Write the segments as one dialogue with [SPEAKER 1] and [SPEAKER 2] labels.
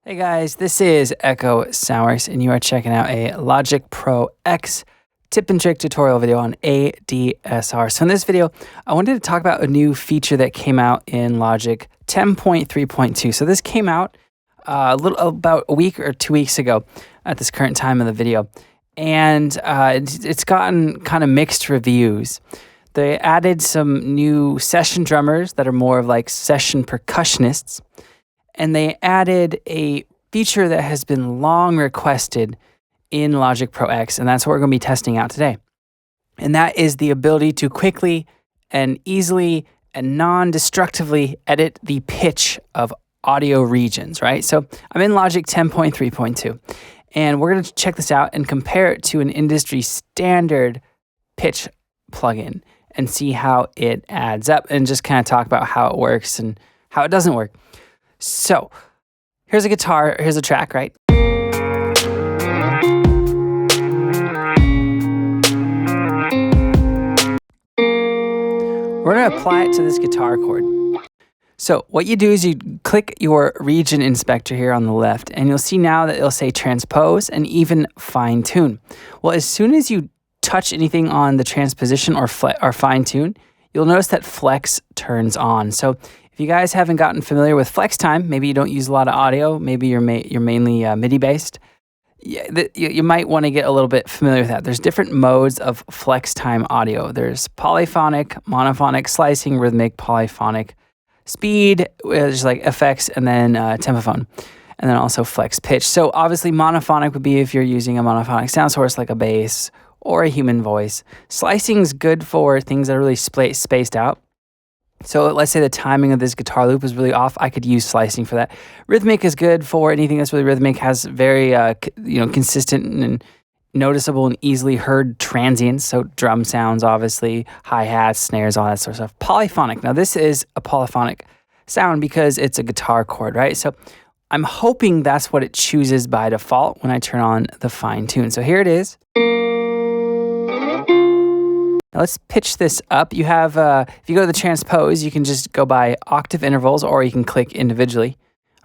[SPEAKER 1] Hey guys, this is Echo Sowers, and you are checking out a Logic Pro X tip and trick tutorial video on ADSR. So in this video, I wanted to talk about a new feature that came out in Logic 10.3.2. So this came out about a week or 2 weeks ago at this current time of the video, and it's gotten kind of mixed reviews. They added some new session drummers that are more of like session percussionists. And they added a feature that has been long requested in Logic Pro X, and that's what we're going to be testing out today. And that is the ability to quickly and easily and non-destructively edit the pitch of audio regions, right? So I'm in Logic 10.3.2, and we're going to check this out and compare it to an industry standard pitch plugin and see how it adds up, and just kind of talk about how it works and how it doesn't work. So, here's a guitar, here's a track, right? We're going to apply it to this guitar chord. So, what you do is you click your region inspector here on the left, and you'll see now that it'll say transpose and even fine tune. Well, as soon as you touch anything on the transposition or fine tune, you'll notice that flex turns on. So, if you guys haven't gotten familiar with flex time, maybe you don't use a lot of audio, maybe you're mainly MIDI based, you might want to get a little bit familiar with that. There's different modes of flex time audio. There's polyphonic, monophonic, slicing, rhythmic, polyphonic, speed, just like effects, and then tempophone, and then also flex pitch. So obviously monophonic would be if you're using a monophonic sound source like a bass or a human voice. Slicing is good for things that are really spaced out. So let's say the timing of this guitar loop is really off. I could use slicing for that. Rhythmic is good for anything that's really rhythmic, has very consistent and noticeable and easily heard transients. So drum sounds, obviously, hi-hats, snares, all that sort of stuff. Polyphonic. Now this is a polyphonic sound because it's a guitar chord, right? So I'm hoping that's what it chooses by default when I turn on the fine tune. So here it is. Now let's pitch this up. You have, if you go to the transpose, you can just go by octave intervals, or you can click individually,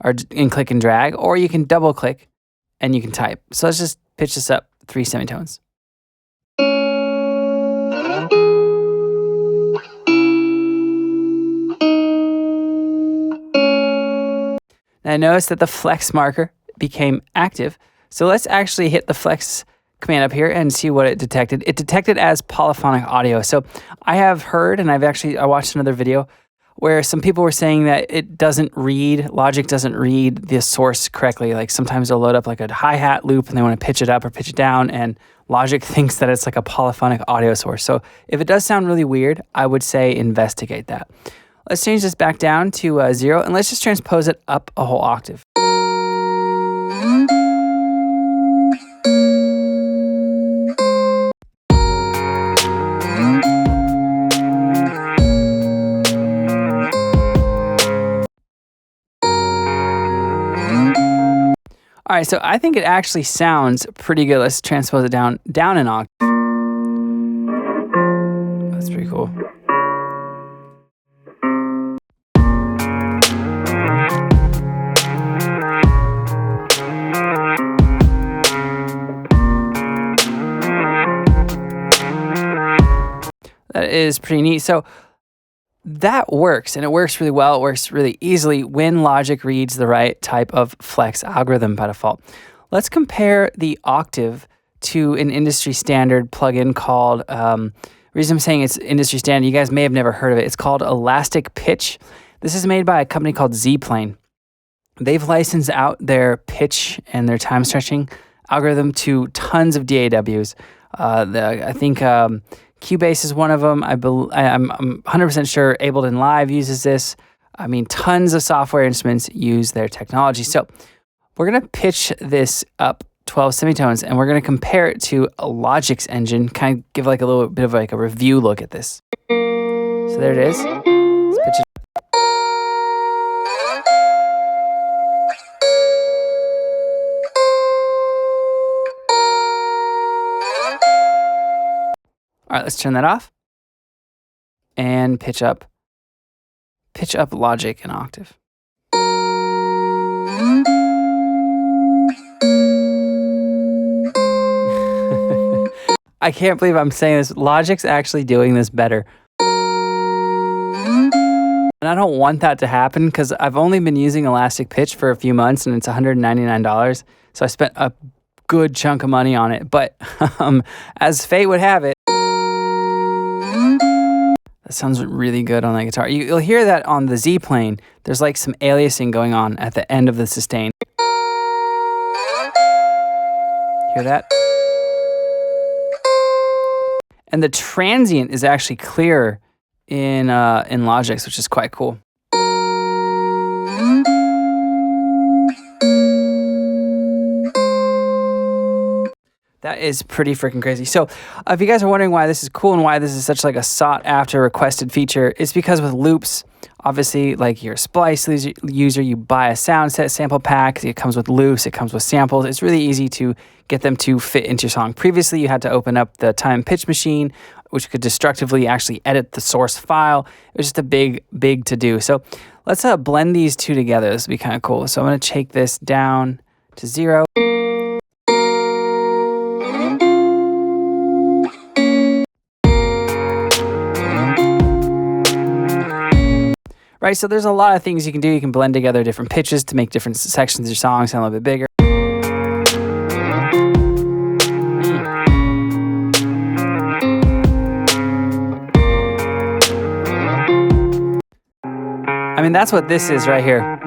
[SPEAKER 1] and click and drag, or you can double click and you can type. So let's just pitch this up 3 semitones. Now notice that the flex marker became active. So let's actually hit the flex command up here and see what it detected. It detected as polyphonic audio. So I have heard, and I watched another video where some people were saying that Logic doesn't read the source correctly. Like sometimes they'll load up like a hi-hat loop and they want to pitch it up or pitch it down, and Logic thinks that it's like a polyphonic audio source. So if it does sound really weird, I would say investigate that. Let's change this back down to 0, and let's just transpose it up a whole octave. All right, so I think it actually sounds pretty good. Let's transpose it down an octave. That's pretty cool. That is pretty neat. So that works, and it works really well. It works really easily when Logic reads the right type of flex algorithm by default. Let's compare the octave to an industry standard plugin called, the reason I'm saying it's industry standard, you guys may have never heard of it. It's called Elastic Pitch. This is made by a company called Z-Plane. They've licensed out their pitch and their time stretching algorithm to tons of DAWs. I think Cubase is one of them. I'm 100% sure Ableton Live uses this. I mean, tons of software instruments use their technology. So we're going to pitch this up 12 semitones, and we're going to compare it to a Logic's engine, kind of give like a little bit of like a review look at this. So there it is. Let's pitch it up. All right, let's turn that off and pitch up Logic an octave. I can't believe I'm saying this. Logic's actually doing this better. And I don't want that to happen because I've only been using Elastic Pitch for a few months and it's $199. So I spent a good chunk of money on it. But as fate would have it, that sounds really good on that guitar. You'll hear that on the Z plane. There's like some aliasing going on at the end of the sustain. Hear that? And the transient is actually clearer in Logix, which is quite cool. That is pretty freaking crazy. So if you guys are wondering why this is cool and why this is such like a sought after requested feature, it's because with loops, obviously like you're a Splice user, you buy a sound set sample pack, it comes with loops, it comes with samples. It's really easy to get them to fit into your song. Previously, you had to open up the time pitch machine, which could destructively actually edit the source file. It was just a big to do. So let's blend these two together. This would be kind of cool. So I'm gonna take this down to 0. Right, so there's a lot of things you can do. You can blend together different pitches to make different sections of your song sound a little bit bigger. I mean, that's what this is right here.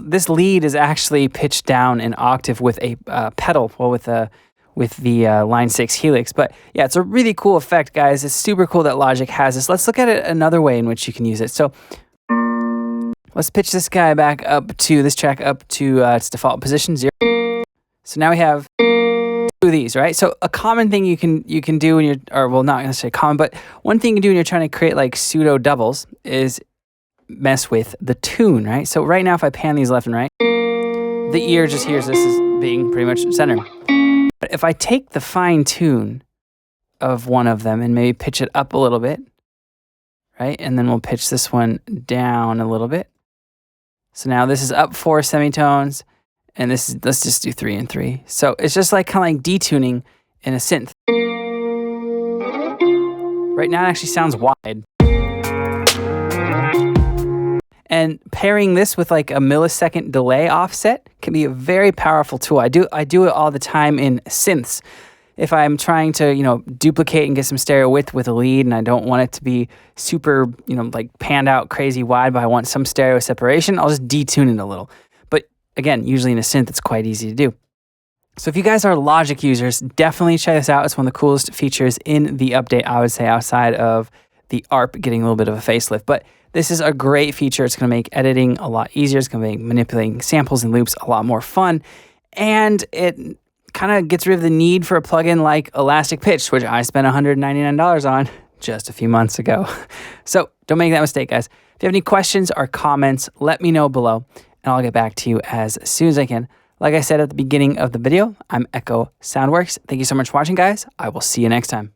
[SPEAKER 1] This lead is actually pitched down an octave with a pedal, well, with the Line 6 Helix. But yeah, it's a really cool effect, guys. It's super cool that Logic has this. Let's look at it another way in which you can use it. So let's pitch this guy back up to this track up to its default position 0. So now we have two of these, right? So a common thing you can do when you're, or well, not necessarily common, but one thing you can do when you're trying to create like pseudo doubles is mess with the tune, right? So right now, if I pan these left and right, the ear just hears this as being pretty much center. But if I take the fine tune of one of them and maybe pitch it up a little bit, right? And then we'll pitch this one down a little bit. So now this is up 4 semitones, and this is, let's just do 3 and 3. So it's just like kind of like detuning in a synth. Right now it actually sounds wide. And pairing this with like a millisecond delay offset can be a very powerful tool. I do it all the time in synths. If I'm trying to, duplicate and get some stereo width with a lead and I don't want it to be super, like panned out crazy wide, but I want some stereo separation, I'll just detune it a little. But again, usually in a synth, it's quite easy to do. So if you guys are Logic users, definitely check this out. It's one of the coolest features in the update, I would say, outside of the ARP getting a little bit of a facelift. But this is a great feature. It's going to make editing a lot easier. It's going to make manipulating samples and loops a lot more fun. And it kind of gets rid of the need for a plugin like Elastic Pitch, which I spent $199 on just a few months ago. So don't make that mistake, guys. If you have any questions or comments, let me know below, and I'll get back to you as soon as I can. Like I said at the beginning of the video, I'm Echo Soundworks. Thank you so much for watching, guys. I will see you next time.